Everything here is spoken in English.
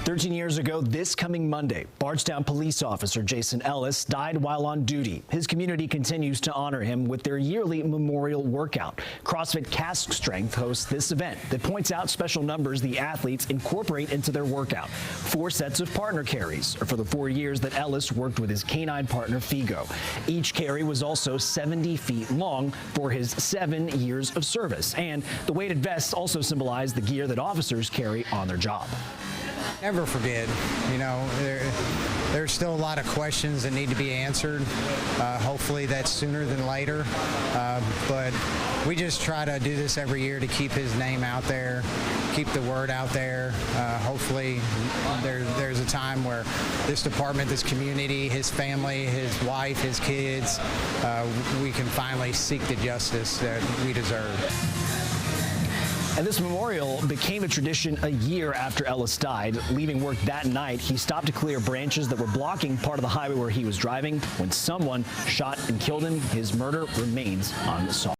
13 years ago, this coming Monday, Bardstown police officer Jason Ellis died while on duty. His community continues to honor him with their yearly memorial workout. CrossFit Cask Strength hosts this event that points out special numbers the athletes incorporate into their workout. 4 sets of partner carries are for the 4 years that Ellis worked with his canine partner Figo. Each carry was also 70 feet long for his 7 years of service. And the weighted vests also symbolize the gear that officers carry on their job. Never forget, there's still a lot of questions that need to be answered. Hopefully that's sooner than later, but we just try to do this every year to keep his name out there, keep the word out there. Hopefully there's a time where this department, this community, his family, his wife, his kids, we can finally seek the justice that we deserve. And this memorial became a tradition a year after Ellis died. Leaving work that night, he stopped to clear branches that were blocking part of the highway where he was driving when someone shot and killed him. His murder remains unsolved.